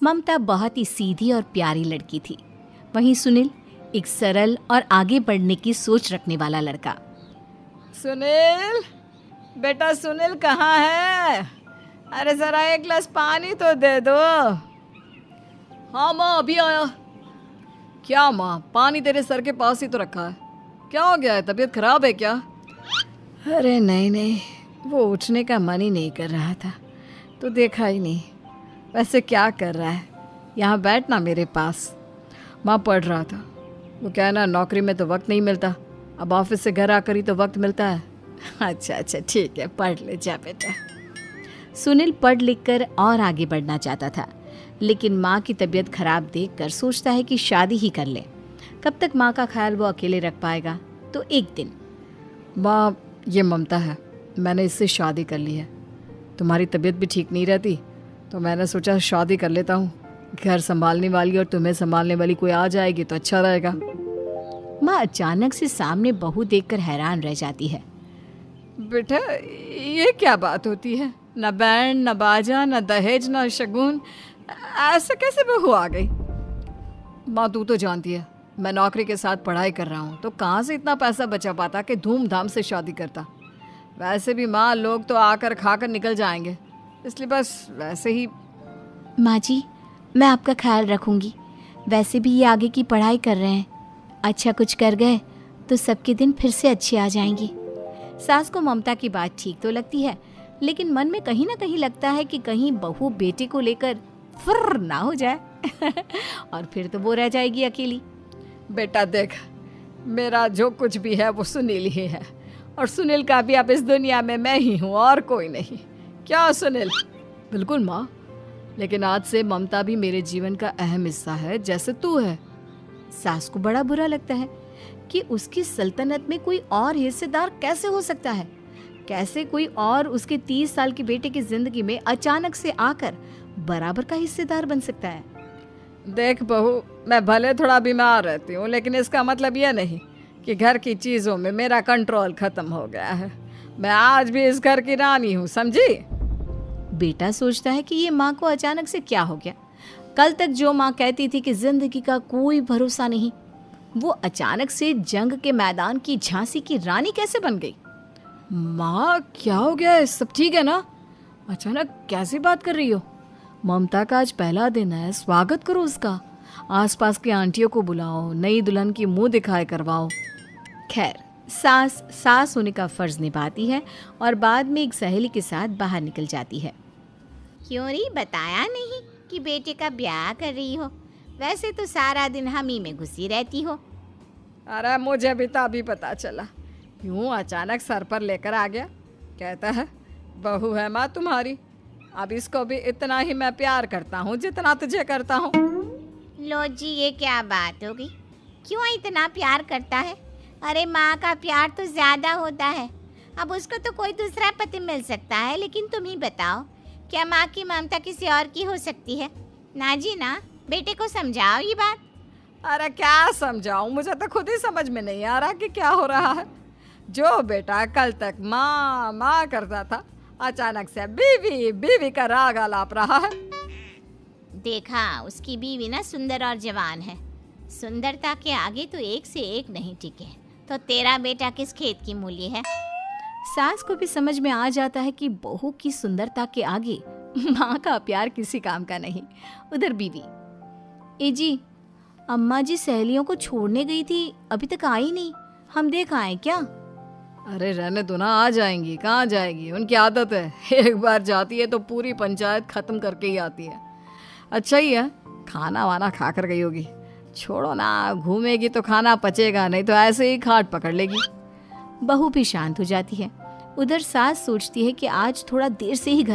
ममता बहुत ही सीधी और प्यारी लड़की थी। वहीं सुनील एक सरल और आगे बढ़ने की सोच रखने वाला लड़का। सुनील, बेटा सुनील कहाँ है? अरे ज़रा एक गिलास पानी तो दे दो। हाँ माँ, अभी आया। क्या माँ, पानी तेरे सर के पास ही तो रखा है। क्या हो गया है, तबीयत खराब है क्या? अरे नहीं नहीं, वो उठने का मन ही नहीं कर रहा था तो देखा ही नहीं। वैसे क्या कर रहा है? यहाँ बैठ ना मेरे पास। माँ पढ़ रहा था। वो क्या है ना, नौकरी में तो वक्त नहीं मिलता, अब ऑफिस से घर आकर ही तो वक्त मिलता है। अच्छा अच्छा ठीक है, पढ़ ले जा बेटा। सुनील पढ़ लिख कर और आगे बढ़ना चाहता था, लेकिन माँ की तबीयत खराब देखकर सोचता है कि शादी ही कर ले। कब तक माँ का ख्याल वो अकेले रख पाएगा? तो एक दिन, माँ ये ममता है, मैंने इससे शादी कर ली है। तुम्हारी तबीयत भी ठीक नहीं रहती तो मैंने सोचा शादी कर लेता हूँ। घर संभालने वाली और तुम्हें संभालने वाली कोई आ जाएगी तो अच्छा रहेगा। माँ अचानक से सामने बहू देखकर हैरान रह जाती है। बेटा ये क्या बात होती है? न बैंड, न बाजा, न दहेज, न शगुन, ऐसे कैसे बहू आ गई? माँ तू तो जानती है मैं नौकरी के साथ पढ़ाई कर रहा हूँ, तो कहाँ से इतना पैसा बचा पाता कि धूमधाम से शादी करता। वैसे भी माँ, लोग तो आकर खाकर निकल जाएंगे, इसलिए बस वैसे ही। माँ जी, मैं आपका ख्याल रखूंगी। वैसे भी ये आगे की पढ़ाई कर रहे हैं, अच्छा कुछ कर गए तो सबके दिन फिर से अच्छे आ जाएंगे। सास को ममता की बात ठीक तो लगती है, लेकिन मन में कहीं ना कहीं लगता है कि कहीं बहू बेटे को लेकर फुर्र ना हो जाए और फिर तो वो रह जाएगी अकेली। बेटा देख, मेरा जो कुछ भी है वो सुनील ही है, और सुनील का भी अब इस दुनिया में मैं ही हूँ और कोई नहीं। क्या सुनील? बिल्कुल माँ, लेकिन आज से ममता भी मेरे जीवन का अहम हिस्सा है, जैसे तू है। सास को बड़ा बुरा लगता है कि उसकी सल्तनत में कोई और हिस्सेदार कैसे हो सकता है। कैसे कोई और उसके 30 साल के बेटे की जिंदगी में अचानक से आकर बराबर का हिस्सेदार बन सकता है। देख बहू, मैं भले थोड़ा बीमार रहती हूँ, लेकिन इसका मतलब यह नहीं कि घर की चीज़ों में मेरा कंट्रोल खत्म हो गया है। मैं आज भी इस घर की रानी हूँ, समझी? बेटा सोचता है कि ये माँ को अचानक से क्या हो गया। कल तक जो माँ कहती थी कि जिंदगी का कोई भरोसा नहीं, वो अचानक से जंग के मैदान की झांसी की रानी कैसे बन गई? माँ क्या हो गया है? सब ठीक है ना? अचानक कैसी बात कर रही हो? ममता का आज पहला दिन है, स्वागत करो उसका। आसपास की आंटियों को बुलाओ, नई दुल्हन की मुंह दिखाए करवाओ। खैर, सास होने का फर्ज निभाती है और बाद में एक सहेली के साथ बाहर निकल जाती है। क्यों री बताया नहीं कि बेटे का ब्याह कर रही हो? वैसे तो सारा दिन हम ही में घुसी रहती हो। अरे मुझे भी तो अभी पता चला, यूं अचानक सर पर लेकर आ गया। कहता है बहू है माँ तुम्हारी, अब इसको भी इतना ही मैं प्यार करता हूँ जितना तुझे करता हूँ। लो जी, ये क्या बात हो गई? क्यों इतना प्यार करता है? अरे माँ का प्यार तो ज़्यादा होता है। अब उसको तो कोई दूसरा पति मिल सकता है, लेकिन तुम ही बताओ, क्या माँ की ममता किसी और की हो सकती है? ना जी ना, बेटे को समझाओ ये बात। अरे क्या समझाऊं, मुझे तो खुद ही समझ में नहीं आ रहा कि क्या हो रहा है। जो बेटा कल तक माँ माँ करता था, अचानक से बीवी बीवी का राग आलाप रहा है। देखा, उसकी बीवी ना सुंदर और जवान है। सुंदरता के आगे तो एक से एक नहीं टिके, तो तेरा बेटा किस खेत की मूली है? सास को भी समझ में आ जाता है कि बहू की सुंदरता के आगे माँ का प्यार किसी काम का नहीं। उधर बीवी, ए जी, अम्मा जी सहेलियों को छोड़ने गई थी, अभी तक आई नहीं, हम देख आए क्या? अरे रहने दो ना, आ जाएंगी। कहाँ जाएगी, उनकी आदत है, एक बार जाती है तो पूरी पंचायत खत्म करके ही आती है। अच्छा ही है, खाना वाना खा कर गई होगी। छोड़ो ना, घूमेगी तो खाना पचेगा, नहीं तो ऐसे ही खाट पकड़ लेगी। बहू भी शांत हो जाती है। उधर सास सोचती है कि आज थोड़ा देर से ही घर